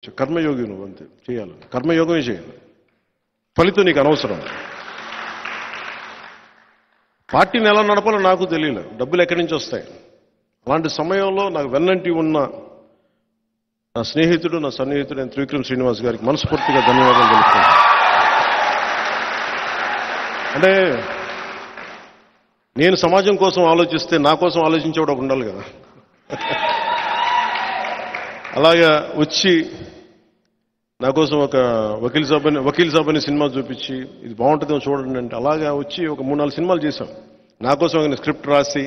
కర్మయోగి నువ్వు అంతే చేయాలి, కర్మయోగమే చేయాలి. ఫలితం నీకు అనవసరం. పార్టీని ఎలా నడపాలో నాకు తెలియలేదు, డబ్బులు ఎక్కడి నుంచి వస్తాయి. అలాంటి సమయంలో నాకు వెన్నంటి ఉన్న నా స్నేహితుడు, నా సన్నిహితుడు త్రివిక్రమ్ శ్రీనివాస్ గారికి మనస్ఫూర్తిగా ధన్యవాదాలు తెలుపుతున్నాను. అంటే నేను సమాజం కోసం ఆలోచిస్తే నా కోసం ఆలోచించేవాడు ఒక ఉండాలి కదా. అలాగా వచ్చి నా కోసం ఒక వకీల్ సాబ్ అనే సినిమా చూపించి ఇది బాగుంటుందేమో చూడండి అంటే అలాగా వచ్చి ఒక 3-4 సినిమాలు చేశాం. నా కోసం ఆయన స్క్రిప్ట్ రాసి,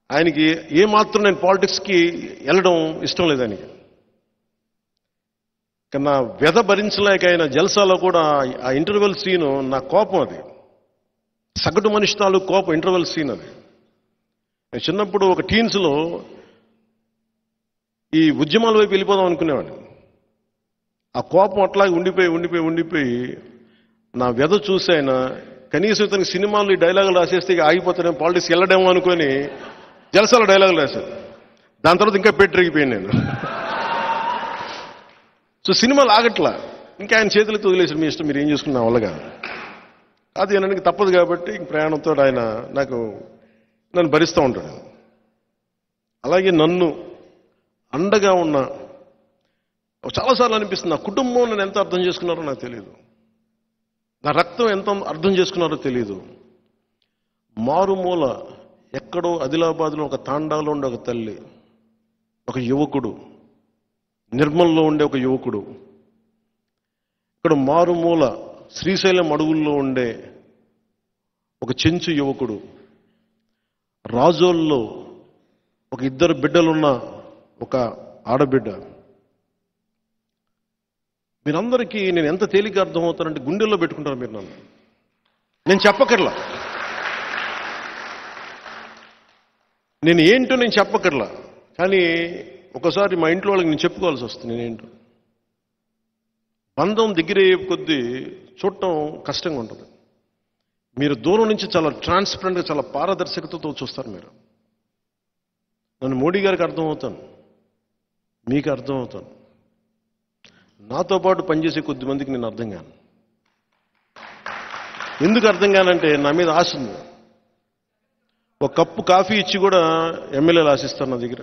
ఆయనకి ఏమాత్రం నేను పాలిటిక్స్కి వెళ్ళడం ఇష్టం లేదు ఆయనకి. కానీ నా వ్యధ భరించలేక ఆయన జల్సాలో కూడా ఆ ఇంటర్వెల్ సీను నా కోపం, అది సగటు మనిషి తాలూకు కోపం ఇంటర్వెల్ సీన్ అది. నేను చిన్నప్పుడు ఒక టీన్స్లో ఈ ఉద్యమాల వైపు వెళ్ళిపోదాం అనుకునేవాడిని. ఆ కోపం అట్లాగే ఉండిపోయి నా వ్యధ చూసి ఆయన కనీసం ఇతనికి సినిమాలు ఈ డైలాగులు రాసేస్తే ఆగిపోతానేమో, పాలిటిక్స్కి వెళ్ళడేమో అనుకొని జలసాల డైలాగులు రాశారు. దాని తర్వాత ఇంకా పెట్టిరిగిపోయాను నేను. సో సినిమాలు ఆగట్లా, ఇంకా ఆయన చేతులతో వదిలేసారు, మీ ఇష్టం మీరు ఏం చేసుకున్నా వాళ్ళగా. అది ఆయనకి తప్పదు కాబట్టి ప్రయాణంతో ఆయన నన్ను భరిస్తూ ఉంటాడు. అలాగే నన్ను అండగా ఉన్న చాలాసార్లు అనిపిస్తుంది, నా కుటుంబం నన్ను ఎంత అర్థం చేసుకున్నారో నాకు తెలియదు, నా రక్తం ఎంత అర్థం చేసుకున్నారో తెలియదు. మారుమూల ఎక్కడో ఆదిలాబాద్లో ఒక తాండాలో ఉండే ఒక తల్లి, ఒక యువకుడు, నిర్మల్లో ఉండే ఒక యువకుడు, ఇక్కడ మారుమూల శ్రీశైలం అడవుల్లో ఉండే ఒక చెంచు యువకుడు, రాజోల్లో ఒక 2 బిడ్డలున్న ఒక ఆడబిడ్డ. మీరందరికీ నేను ఎంత తేలిక అర్థమవుతానంటే గుండెల్లో పెట్టుకుంటారు మీరు నన్ను. నేను చెప్పకర్లా, నేను ఏంటో నేను చెప్పకర్లా, కానీ ఒకసారి మా ఇంట్లో వాళ్ళకి నేను చెప్పుకోవాల్సి వస్తుంది నేనేంటో. బంధం దగ్గరయ్యే కొద్దీ చూడటం కష్టంగా ఉంటుంది. మీరు దూరం నుంచి చాలా ట్రాన్స్పరెంట్గా, చాలా పారదర్శకతతో చూస్తారు మీరు. నన్ను మోడీ గారికి అర్థమవుతాను, మీకు అర్థమవుతాను, నాతో పాటు పనిచేసే కొద్ది మందికి నేను అర్థం కాను. ఎందుకు అర్థం కానంటే నా మీద ఆశ ఉంది. ఒక కప్పు కాఫీ ఇచ్చి కూడా ఎమ్మెల్యేలు ఆశిస్తారు నా దగ్గర.